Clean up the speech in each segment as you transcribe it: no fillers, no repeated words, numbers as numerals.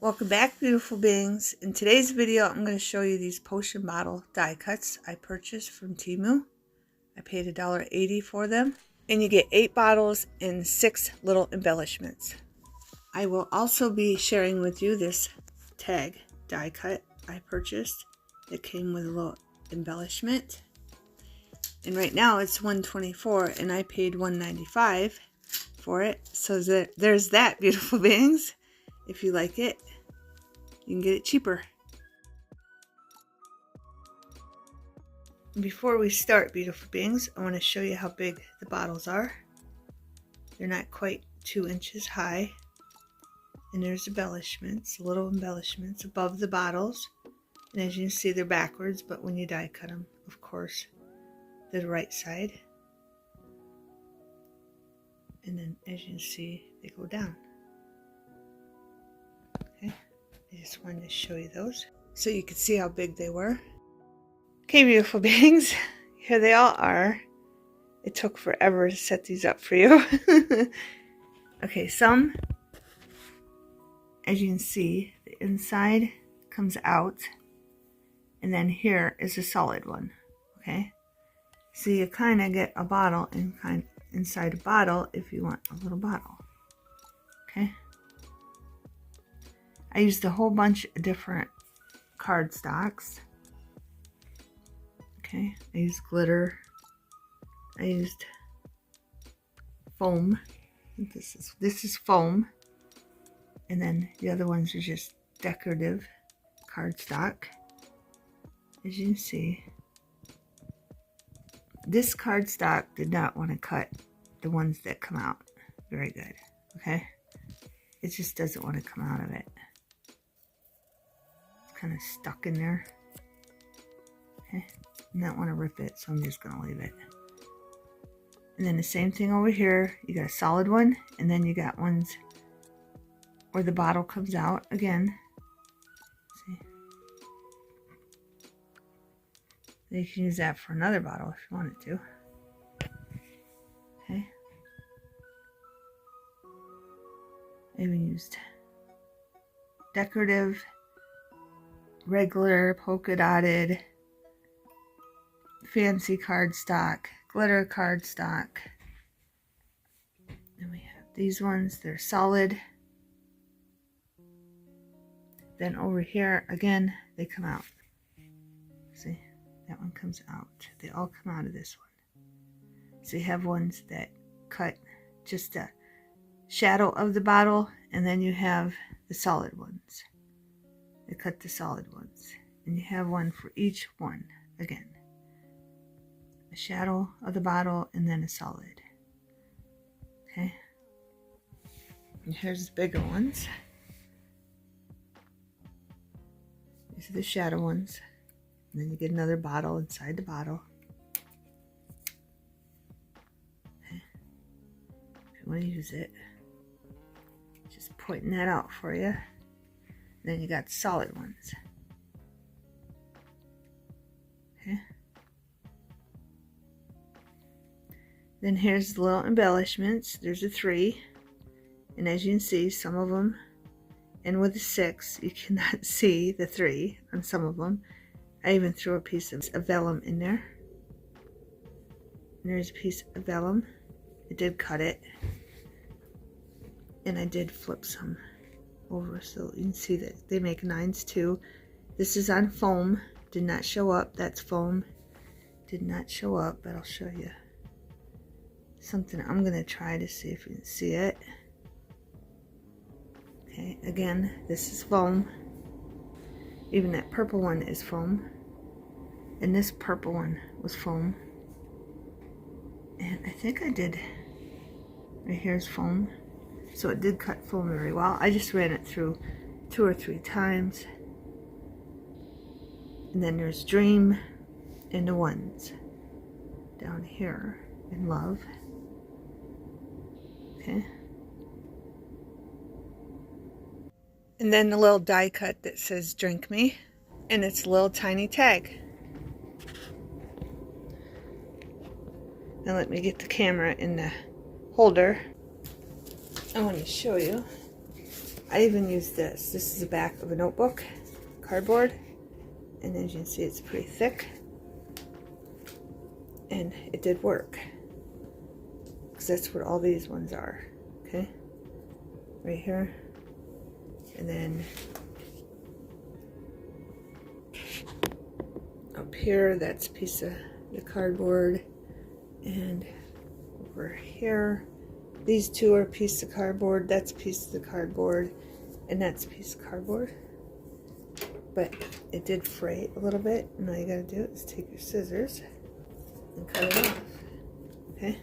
Welcome back, beautiful beings. In today's video, I'm going to show you these potion bottle die cuts I purchased from Temu. I paid $1.80 for them, and you get 8 bottles and 6 little embellishments. I will also be sharing with you this tag die cut I purchased that came with a little embellishment. And right now it's $124 and I paid $195 for it. So there's that, beautiful beings. If you like it, you can get it cheaper. Before we start, beautiful beings, I want to show you how big the bottles are. They're not quite 2 inches high. And there's embellishments, little embellishments above the bottles. And as you can see, they're backwards, but when you die cut them, of course, they're the right side. And then as you can see, they go down. Okay, I just wanted to show you those so you could see how big they were. Okay, beautiful beings, here they all are. It took forever to set these up for you. Okay, some, as you can see, the inside comes out, and then here is a solid one. Okay, so you kind of get a bottle inside a bottle if you want a little bottle. Okay, I used a whole bunch of different cardstocks. Okay, I used glitter. I used foam. This is foam, and then the other ones are just decorative cardstock. As you can see, this cardstock did not want to cut the ones that come out very good. Okay, it just doesn't want to come out of it. It's kind of stuck in there. Okay, I don't want to rip it, so I'm just going to leave it. And then the same thing over here. You got a solid one, and then you got ones where the bottle comes out again. See? You can use that for another bottle if you wanted to. Okay. I even used decorative, regular, polka dotted, fancy cardstock, glitter cardstock. And we have these ones, they're solid. Then over here, again, they come out. See, that one comes out. They all come out of this one. So you have ones that cut just a shadow of the bottle, and then you have the solid ones. They cut the solid ones. And you have one for each one, again. A shadow of the bottle, and then a solid. Okay. And here's the bigger ones. These are the shadow ones. And then you get another bottle inside the bottle. Okay. If you want to use it, just pointing that out for you. And then you got solid ones. Okay. Then here's the little embellishments. There's a 3. And as you can see, some of them, and with the 6, you cannot see the 3 on some of them. I even threw a piece of vellum in there. And there's a piece of vellum. I did cut it. And I did flip some over so you can see that they make 9s too. This is on foam. Did not show up. That's foam. Did not show up, but I'll show you something I'm going to try to see if you can see it. Okay, again, this is foam. Even that purple one is foam. And this purple one was foam. And I think I did, right here's foam. So it did cut foam very well. I just ran it through 2 or 3 times. And then there's Dream and the ones down here in Love. Okay. And then the little die cut that says Drink Me, and it's a little tiny tag. Now let me get the camera in the holder. I want to show you. I even used this. This is the back of a notebook, cardboard, and as you can see, it's pretty thick, and it did work because that's what all these ones are. Okay, right here, and then up here, that's a piece of the cardboard, and over here, these two are a piece of cardboard. That's a piece of the cardboard, and that's a piece of cardboard. But it did fray a little bit, and all you gotta do is take your scissors and cut it off. Okay.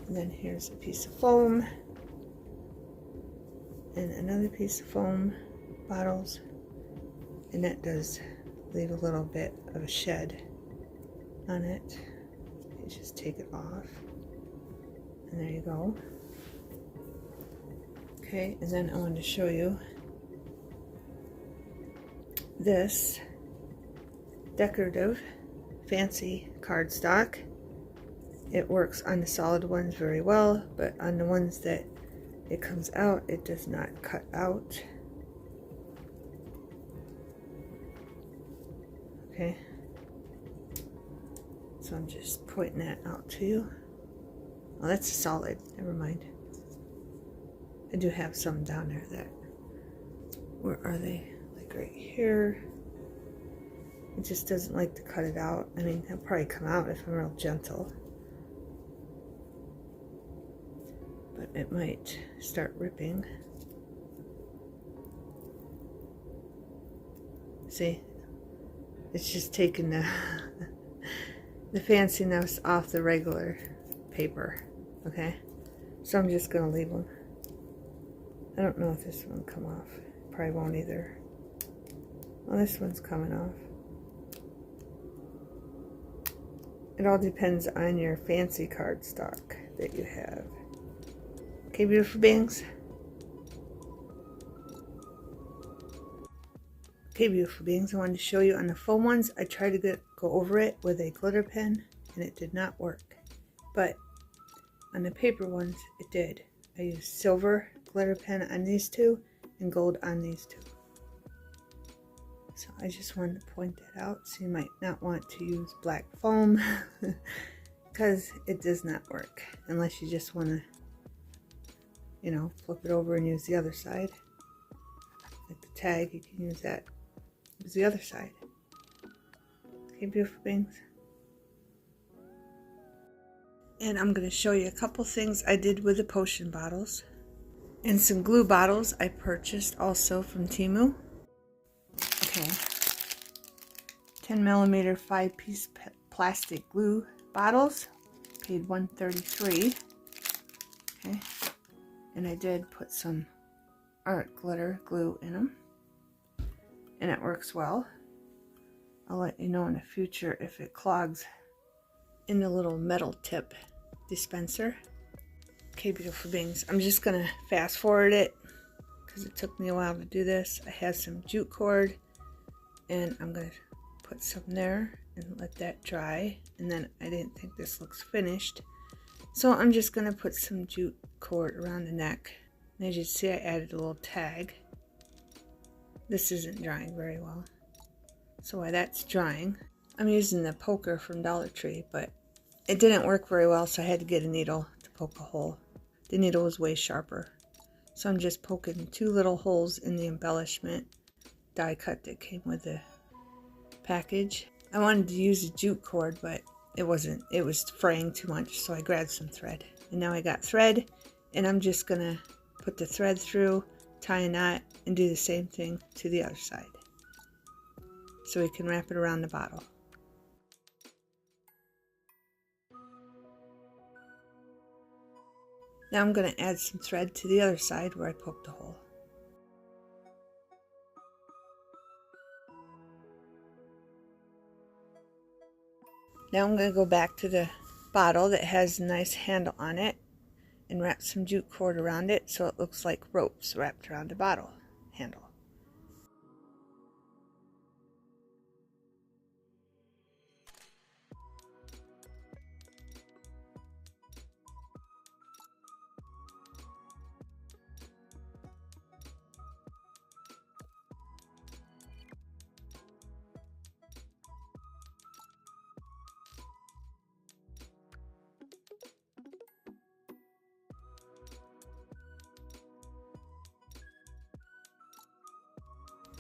And then here's a piece of foam, and another piece of foam, bottles, and that does leave a little bit of a shed on it. You just take it off, and there you go. Okay, and then I wanted to show you this decorative fancy cardstock. It works on the solid ones very well, but on the ones that it comes out, it does not cut out. Okay, so I'm just pointing that out to you. Oh, that's a solid, never mind. I do have some down there that, where are they? Like right here. It just doesn't like to cut it out. I mean, it'll probably come out if I'm real gentle. But it might start ripping. See? It's just taking the, the fanciness off the regular paper. Okay? So I'm just going to leave them. I don't know if this one will come off. Probably won't either. Well, this one's coming off. It all depends on your fancy cardstock that you have. Okay, beautiful beings? Okay, beautiful beings, I wanted to show you on the foam ones, I tried to go over it with a glitter pen, and it did not work. But on the paper ones, it did. I used silver glitter pen on these two and gold on these two. So I just wanted to point that out. So you might not want to use black foam because it does not work unless you just want to, you know, flip it over and use the other side. Like the tag, you can use that. Use the other side. Okay, beautiful beings. And I'm going to show you a couple things I did with the potion bottles. And some glue bottles I purchased also from Temu. Okay. 10mm 5-piece plastic glue bottles. Paid $1.33. Okay. And I did put some art glitter glue in them. And it works well. I'll let you know in the future if it clogs in the little metal tip dispenser. Okay, beautiful beings, I'm just gonna fast forward it because it took me a while to do this. I have some jute cord, and I'm gonna put some there and let that dry. And then I didn't think this looks finished, so I'm just gonna put some jute cord around the neck. And as you see, I added a little tag. This isn't drying very well, so while that's drying, I'm using the poker from Dollar Tree, but it didn't work very well, so I had to get a needle to poke a hole. The needle was way sharper, so I'm just poking 2 little holes in the embellishment die cut that came with the package. I wanted to use a jute cord, but it wasn't. It was fraying too much, so I grabbed some thread. And now I got thread, and I'm just gonna put the thread through, tie a knot, and do the same thing to the other side, so we can wrap it around the bottle. Now I'm going to add some thread to the other side where I poked a hole. Now I'm going to go back to the bottle that has a nice handle on it and wrap some jute cord around it so it looks like ropes wrapped around the bottle handle.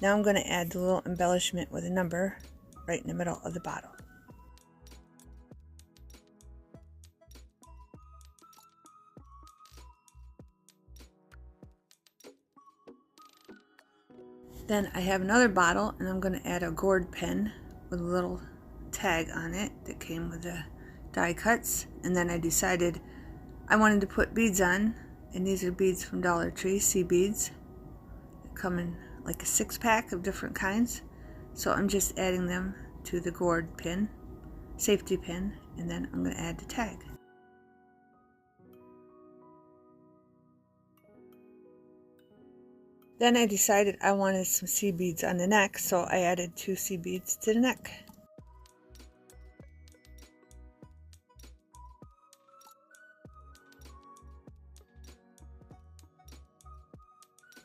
Now I'm going to add the little embellishment with a number right in the middle of the bottle. Then I have another bottle and I'm going to add a gourd pen with a little tag on it that came with the die cuts. And then I decided I wanted to put beads on, and these are beads from Dollar Tree, sea beads. They come in like a 6-pack of different kinds. So I'm just adding them to the gourd pin, safety pin, and then I'm going to add the tag. Then I decided I wanted some sea beads on the neck, so I added 2 sea beads to the neck.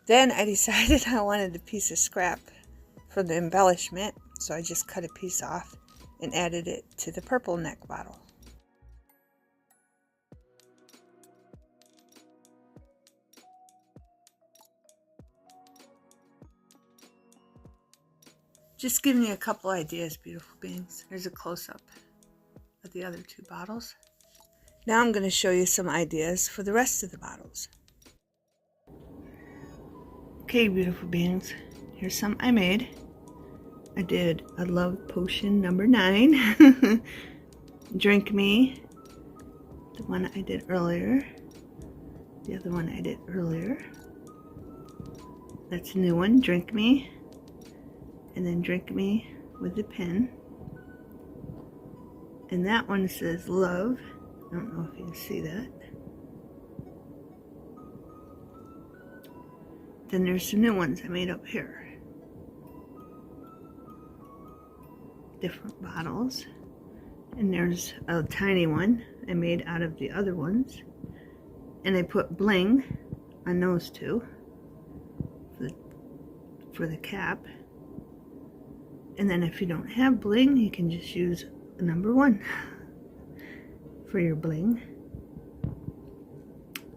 Then I decided I wanted a piece of scrap for the embellishment, so I just cut a piece off and added it to the purple neck bottle. Just giving you a couple ideas, beautiful beings. Here's a close-up of the other 2 bottles. Now I'm going to show you some ideas for the rest of the bottles. Okay, beautiful beings, here's some I made. I did a love potion number 9. Drink Me, the one I did earlier. The other one I did earlier. That's a new one, Drink Me. And then Drink Me with the pen. And that one says love. I don't know if you can see that. Then there's some new ones I made up here. Different bottles. And there's a tiny one I made out of the other ones. And I put bling on those 2 for the cap. And then if you don't have bling, you can just use a number 1 for your bling.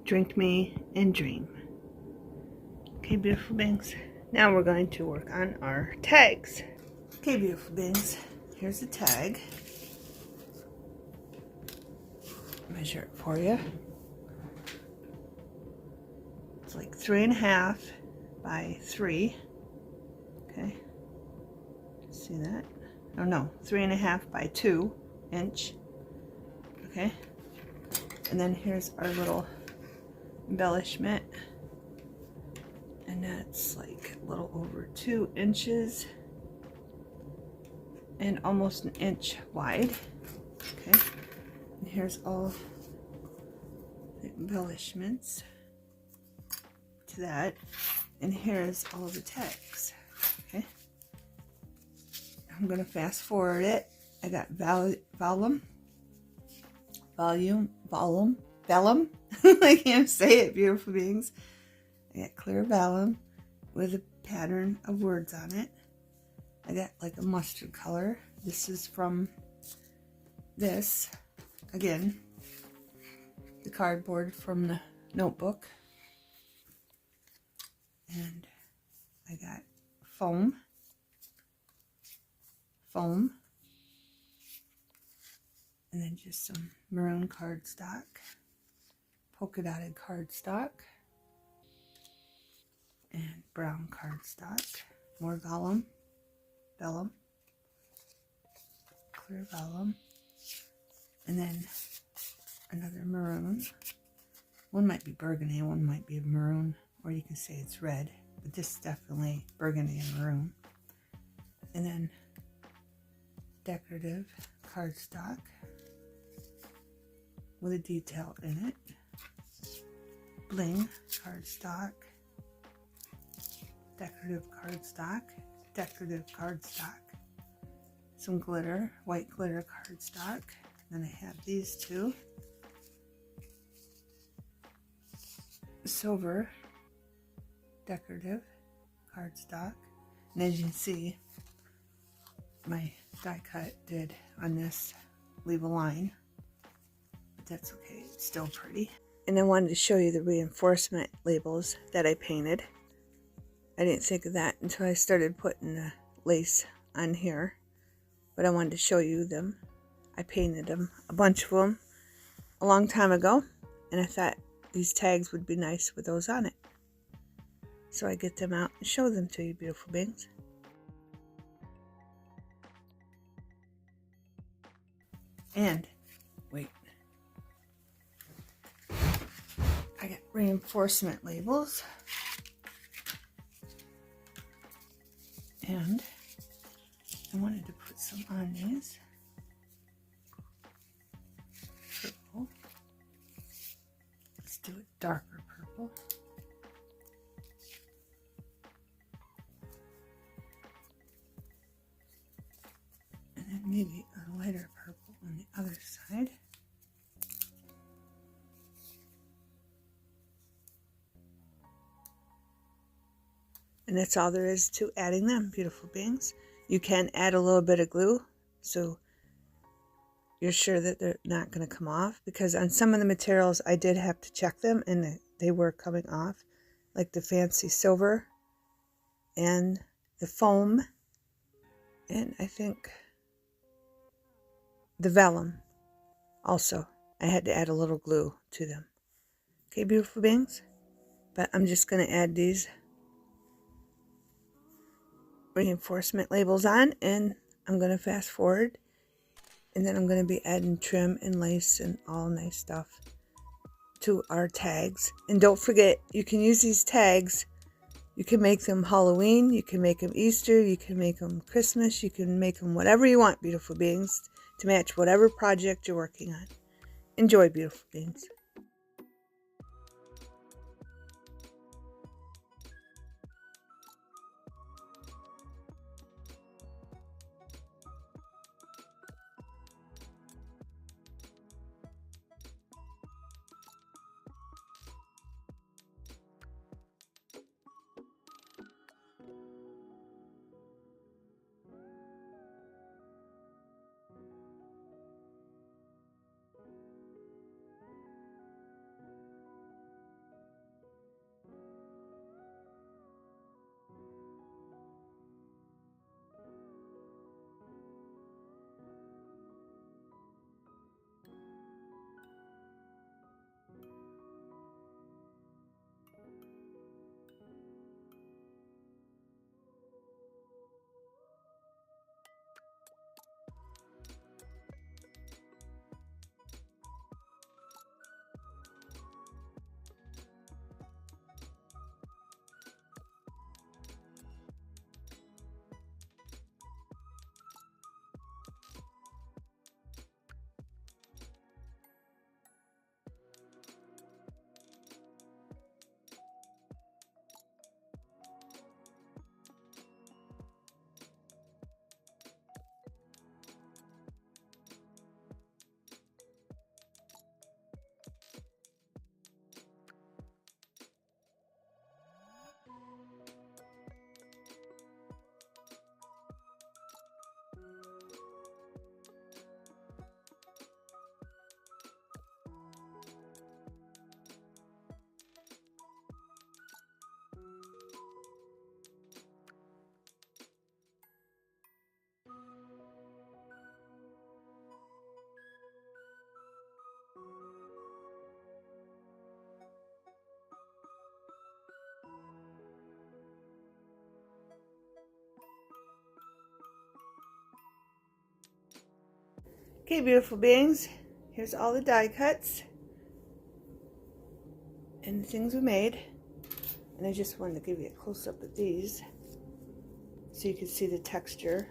Drink Me and Dream. Okay, beautiful beings. Now we're going to work on our tags. Okay, beautiful beings. Here's the tag. Measure it for you. It's like 3.5 by 3. Okay. See that? Oh no, 3.5 by 2 inch. Okay. And then here's our little embellishment. And that's like a little over 2 inches and almost an inch wide. Okay. And here's all the embellishments to that. And here's all the tags. Okay. I'm going to fast forward it. I got vellum. I can't say it, beautiful beings. I got clear vellum with a pattern of words on it. I got like a mustard color. This is from this, again, the cardboard from the notebook. And I got foam, and then just some maroon cardstock, polka dotted cardstock, and brown cardstock, more vellum, clear vellum, and then another maroon. One might be burgundy, one might be maroon, or you can say it's red, but this is definitely burgundy and maroon. And then decorative cardstock with a detail in it, bling cardstock, decorative cardstock, some glitter, white glitter cardstock. Then I have these 2, silver decorative cardstock, and as you can see, my die cut did on this leave a line, but that's okay, it's still pretty. And I wanted to show you the reinforcement labels that I painted. I didn't think of that until I started putting the lace on here, but I wanted to show you them. I painted them, a bunch of them, a long time ago, and I thought these tags would be nice with those on it. So I get them out and show them to you, beautiful beings. And wait, I got reinforcement labels, and I wanted to put some on these. Purple. Let's do it darker purple. And then maybe a lighter purple on the other side. And that's all there is to adding them, beautiful beings. You can add a little bit of glue so you're sure that they're not going to come off, because on some of the materials I did have to check them and they were coming off, like the fancy silver and the foam, and I think the vellum also. I had to add a little glue to them. Okay, beautiful beings, but I'm just going to add these reinforcement labels on, and I'm going to fast forward, and then I'm going to be adding trim and lace and all nice stuff to our tags. And don't forget, you can use these tags, you can make them Halloween, you can make them Easter, you can make them Christmas, you can make them whatever you want, beautiful beings, to match whatever project you're working on. Enjoy, beautiful beings. Okay, beautiful beings, here's all the die cuts and the things we made. And I just wanted to give you a close-up of these so you can see the texture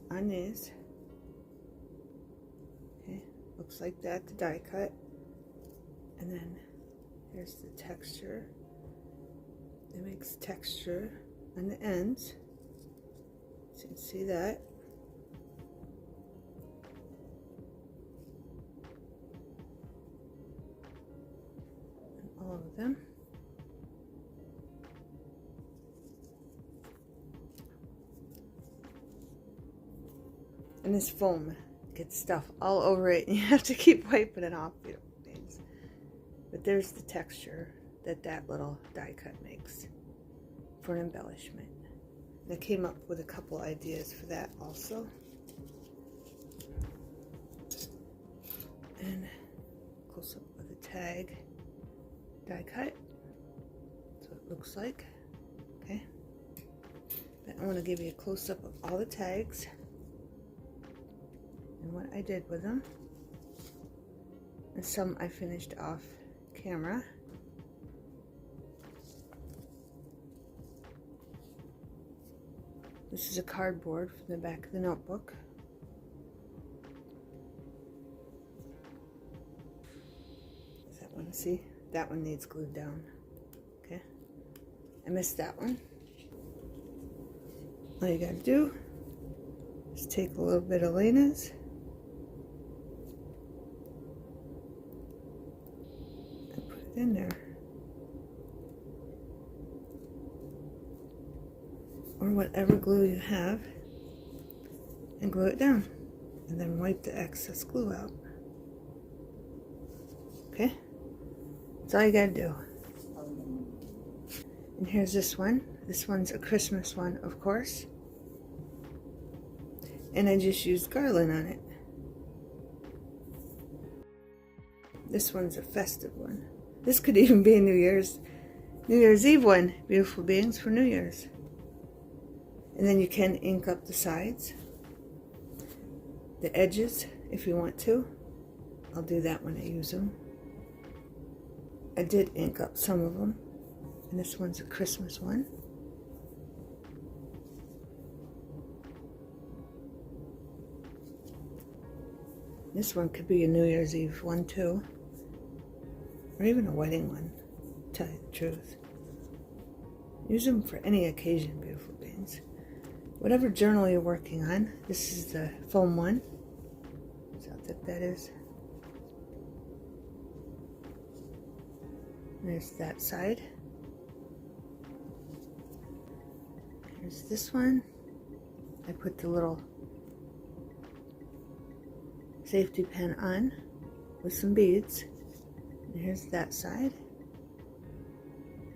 on these. Okay, looks like that, the die cut. And then here's the texture. It makes texture on the ends, so you can see that. All of them. And this foam gets stuff all over it, and you have to keep wiping it off, beautiful things. But there's the texture that that little die cut makes for an embellishment. And I came up with a couple ideas for that also. And close up of the tag die cut. So it looks like. Okay. But I want to give you a close up of all the tags and what I did with them. And some I finished off camera. This is a cardboard from the back of the notebook. That one, see? That one needs glued down. Okay. I missed that one. All you gotta do is take a little bit of Lena's and put it in there. Or whatever glue you have, and glue it down, and then wipe the excess glue out. Okay, that's all you gotta do. And here's this one. This one's a Christmas one, of course, and I just used garland on it. This one's a festive one. This could even be a New Year's Eve one, beautiful beings, for New Year's. And then you can ink up the sides, the edges, if you want to. I'll do that when I use them. I did ink up some of them, and this one's a Christmas one. This one could be a New Year's Eve one too, or even a wedding one, to tell you the truth. Use them for any occasion, beautiful beings. Whatever journal you're working on. This is the foam one. That's how thick that is. There's that side. Here's this one. I put the little safety pin on with some beads. And here's that side.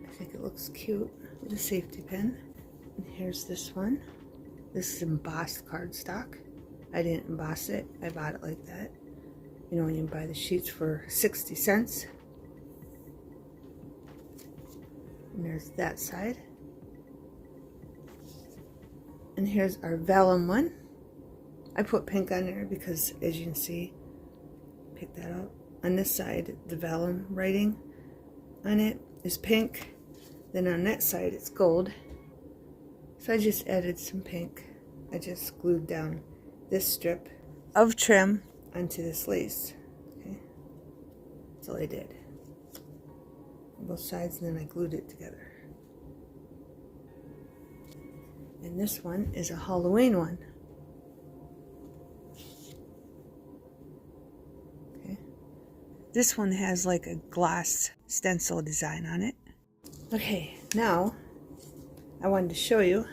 I think it looks cute with a safety pin. And here's this one. This is embossed cardstock. I didn't emboss it. I bought it like that. You know, when you buy the sheets for 60 cents. And there's that side. And here's our vellum one. I put pink on there because, as you can see, pick that up. On this side, the vellum writing on it is pink. Then on that side, it's gold. So I just added some pink. I just glued down this strip of trim onto this lace. Okay, that's all I did. On both sides, and then I glued it together. And this one is a Halloween one. Okay, this one has like a gloss stencil design on it. Okay, now I wanted to show you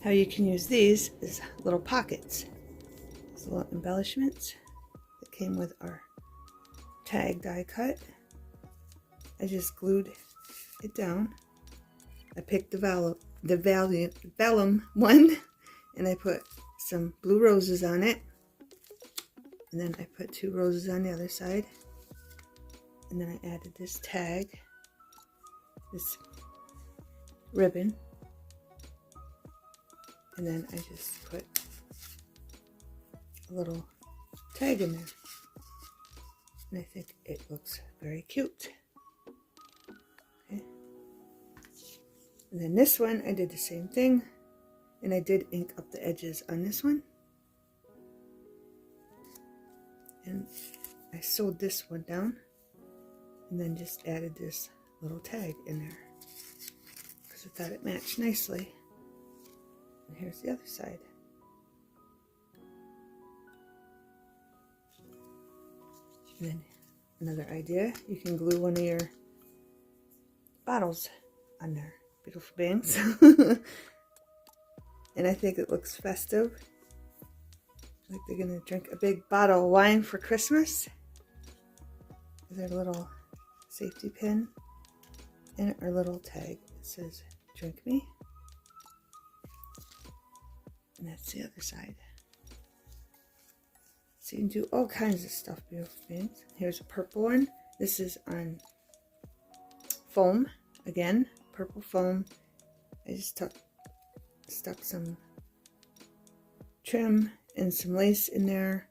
how you can use these as little pockets. These little embellishments that came with our tag die cut. I just glued it down. I picked the vellum one, and I put some blue roses on it. And then I put 2 roses on the other side. And then I added this tag, this ribbon. And then I just put a little tag in there. And I think it looks very cute. Okay. And then this one, I did the same thing. And I did ink up the edges on this one. And I sewed this one down. And then just added this little tag in there. Because I thought it matched nicely. And here's the other side. And then another idea, you can glue one of your bottles on there. Beautiful bangs. And I think it looks festive. Like they're going to drink a big bottle of wine for Christmas. There's a little safety pin and our little tag. It says Drink me. And that's the other side. So you can do all kinds of stuff, beautiful beings. Here's a purple one. This is on foam. Again, purple foam. I just stuck some trim and some lace in there.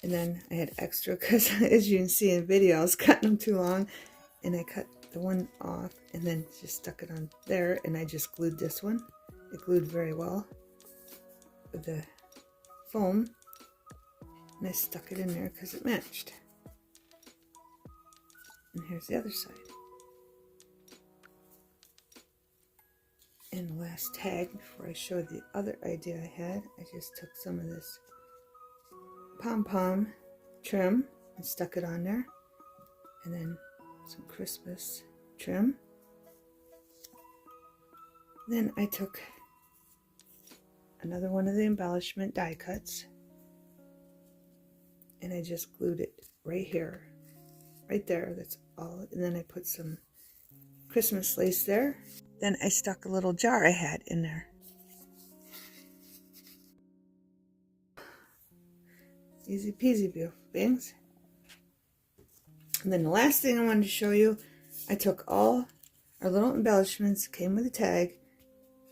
And then I had extra because, as you can see in the video, I was cutting them too long. And I cut the one off and then just stuck it on there. And I just glued this one. It glued very well with the foam. And I stuck it in there because it matched. And here's the other side. And the last tag, before I showed the other idea I had, I just took some of this pom-pom trim and stuck it on there. And then some Christmas trim. Then I took another one of the embellishment die cuts and I just glued it right here, right there. That's all. And then I put some Christmas lace there. Then I stuck a little jar I had in there. Easy peasy, beautiful beings. And then the last thing I wanted to show you, I took all our little embellishments, came with a tag,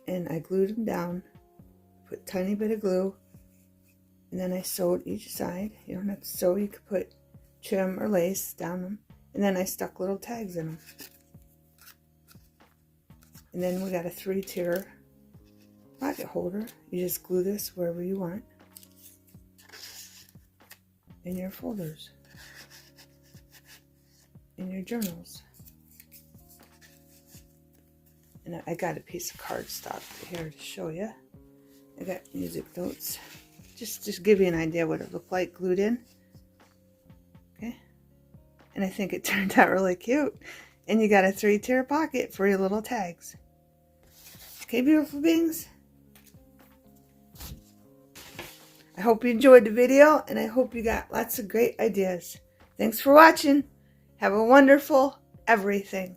and I glued them down, put a tiny bit of glue, and then I sewed each side. You don't have to sew, you could put trim or lace down them, and then I stuck little tags in them. And then we got a 3-tier pocket holder. You just glue this wherever you want in your folders, in your journals. And I got a piece of cardstock here to show you. I got music notes. Just give you an idea what it looked like glued in. Okay. And I think it turned out really cute. And you got a 3-tier pocket for your little tags. Okay, beautiful beings. I hope you enjoyed the video, and I hope you got lots of great ideas. Thanks for watching. Have a wonderful everything.